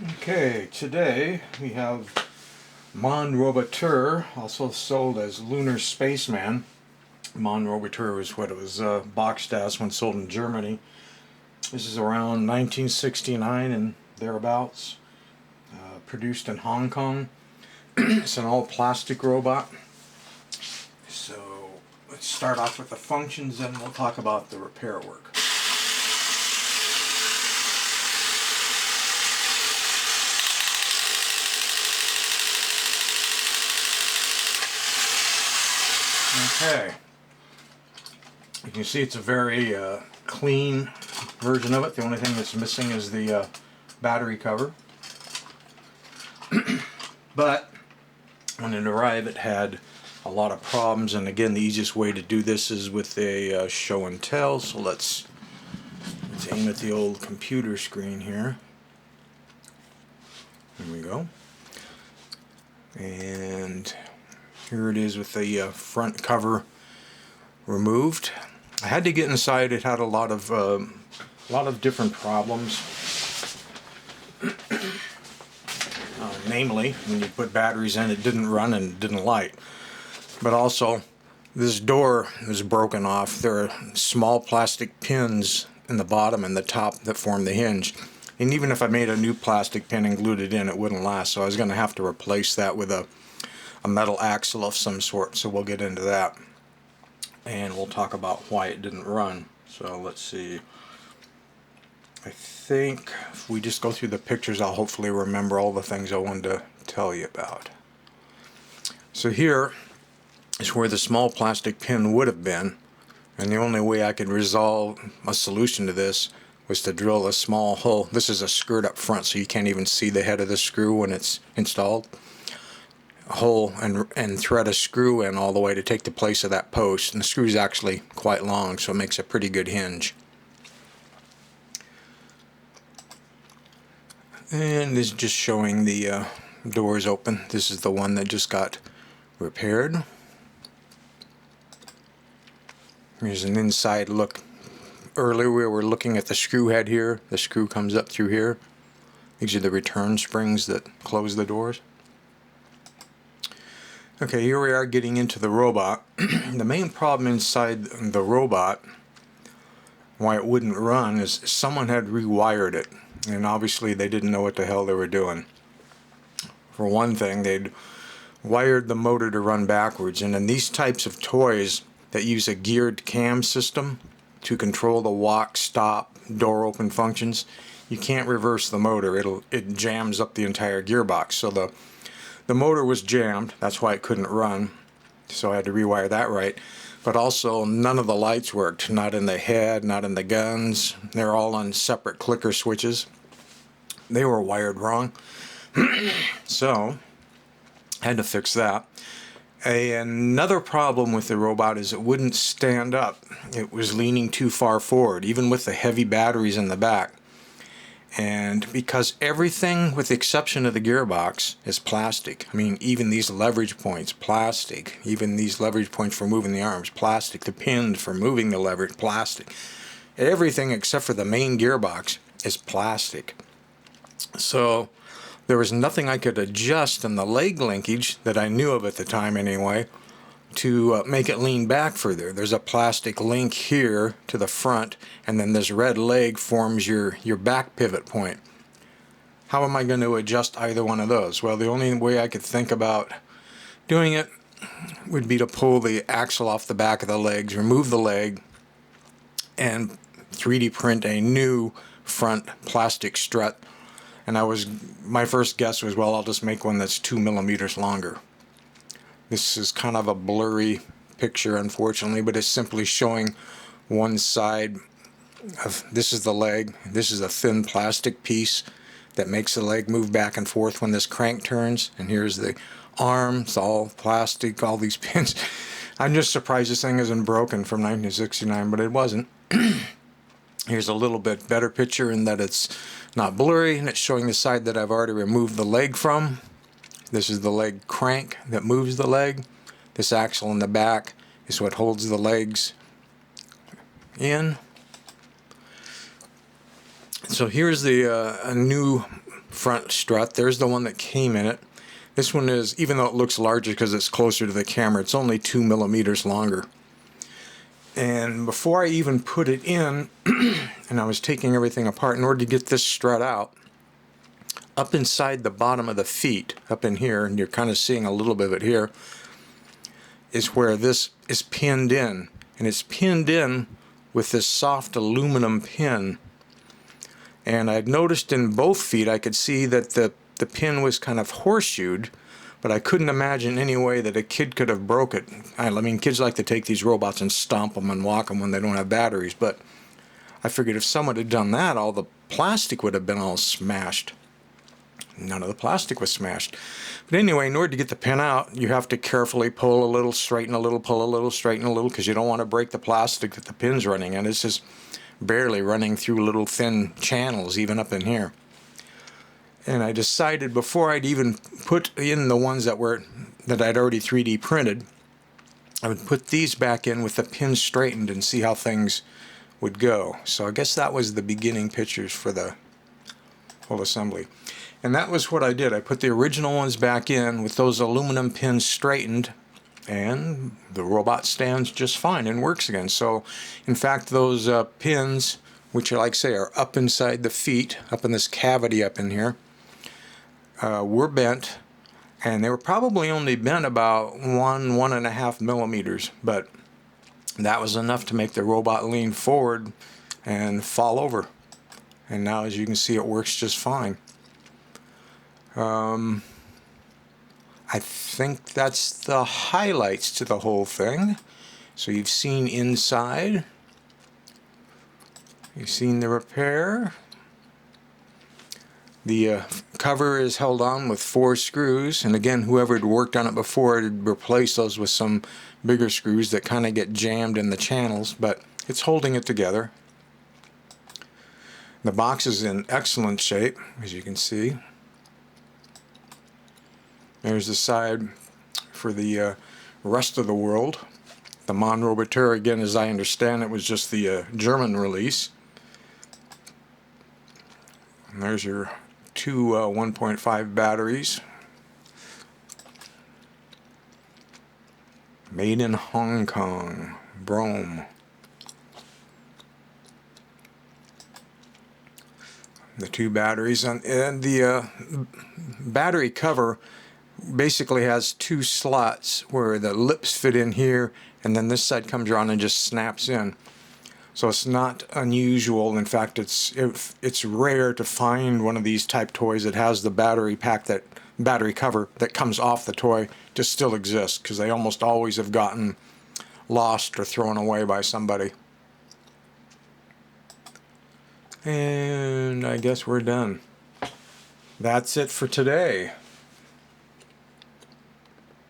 Okay, today we have Mond Roboter, also sold as Lunar Spaceman. Mond Roboter is what it was boxed as when sold in Germany. This is around 1969 and thereabouts. Produced in Hong Kong. It's an all plastic robot. So let's start off with the functions, and we'll talk about the repair work. Okay, you can see it's a very clean version of it. The only thing that's missing is the battery cover. But when it arrived, it had a lot of problems, and again, the easiest way to do this is with a show and tell. So let's aim at the old computer screen here. There we go. And here it is with the front cover removed. I had to get inside. It had a lot of different problems. Namely, when you put batteries in, it didn't run and didn't light. But also, this door is broken off. There are small plastic pins in the bottom and the top that form the hinge. And even if I made a new plastic pin and glued it in, it wouldn't last. So I was going to have to replace that with a metal axle of some sort. So we'll get into that. And we'll talk about why it didn't run. So let's see. I think if we just go through the pictures, I'll hopefully remember all the things I wanted to tell you about. So here is where the small plastic pin would have been, and the only way I could resolve a solution to this was to drill a small hole. This is a skirt up front, so you can't even see the head of the screw when it's installed. A hole and thread a screw in all the way to take the place of that post, and the screw is actually quite long, so it makes a pretty good hinge. And this is just showing the doors open. This is the one that just got repaired. Here's an inside look. Earlier we were looking at the screw head here. The screw comes up through here. These are the return springs that close the doors. Okay, here we are getting into the robot. The main problem inside the robot, why it wouldn't run, is someone had rewired it. And obviously they didn't know what the hell they were doing. For one thing, they'd wired the motor to run backwards, and in these types of toys that use a geared cam system to control the walk, stop, door open functions, you can't reverse the motor. It jams up the entire gearbox. So the motor was jammed. That's why it couldn't run. So I had to rewire that right. But also, none of the lights worked. Not in the head, not in the guns. They're all on separate clicker switches. They were wired wrong. So, I had to fix that. Another problem with the robot is it wouldn't stand up. It was leaning too far forward, even with the heavy batteries in the back. And because everything, with the exception of the gearbox, is plastic. I mean, even these leverage points, plastic. Even these leverage points for moving the arms, plastic. The pins for moving the leverage, plastic. Everything except for the main gearbox is plastic. So there was nothing I could adjust in the leg linkage that I knew of at the time anyway to make it lean back further. There's a plastic link here to the front, and then this red leg forms your back pivot point. How am I going to adjust either one of those? Well, the only way I could think about doing it would be to pull the axle off the back of the legs, remove the leg, and 3D print a new front plastic strut. And my first guess was, well, I'll just make one that's 2 millimeters longer. This is kind of a blurry picture, unfortunately, but it's simply showing one side of, this is the leg. This is a thin plastic piece that makes the leg move back and forth when this crank turns. And here's the arm. It's all plastic, all these pins. I'm just surprised this thing isn't broken from 1969, but it wasn't. Here's a little bit better picture in that it's not blurry, and it's showing the side that I've already removed the leg from. This is the leg crank that moves the leg. This axle in the back is what holds the legs in. So here's the a new front strut. There's the one that came in it. This one is, even though it looks larger because it's closer to the camera, it's only 2 millimeters longer. And before I even put it in, and I was taking everything apart in order to get this strut out, up inside the bottom of the feet, up in here, and you're kind of seeing a little bit of it here, is where this is pinned in. And it's pinned in with this soft aluminum pin. And I'd noticed in both feet I could see that the pin was kind of horseshoed, but I couldn't imagine any way that a kid could have broke it. I mean, kids like to take these robots and stomp them and walk them when they don't have batteries, but I figured if someone had done that, all the plastic would have been all smashed. None of the plastic was smashed. But anyway, in order to get the pin out, you have to carefully pull a little, straighten a little, pull a little, straighten a little, because you don't want to break the plastic that the pin's running in. It's just barely running through little thin channels, even up in here. And I decided before I'd even put in the ones that I'd already 3D printed, I would put these back in with the pin straightened and see how things would go. So I guess that was the beginning pictures for the whole assembly. And that was what I did. I put the original ones back in with those aluminum pins straightened, and the robot stands just fine and works again. So in fact, those pins, which like I say are up inside the feet, up in this cavity up in here, were bent, and they were probably only bent about 1.5 millimeters, but that was enough to make the robot lean forward and fall over. And now, as you can see, it works just fine. I think that's the highlights to the whole thing. So you've seen inside, you've seen the repair. The cover is held on with 4 screws, and again, whoever had worked on it before had replaced those with some bigger screws that kind of get jammed in the channels, but it's holding it together. The box is in excellent shape, as you can see. There's the side for the rest of the world. The Mond Roboter, again, as I understand it, was just the German release. And there's your 2 1.5 batteries. Made in Hong Kong, Bromen. The 2 batteries, and the battery cover basically has 2 slots where the lips fit in here, and then this side comes around and just snaps in. So it's not unusual. In fact, it's rare to find one of these type toys that has the battery pack, that battery cover that comes off the toy to still exist, because they almost always have gotten lost or thrown away by somebody. And I guess we're done. That's it for today.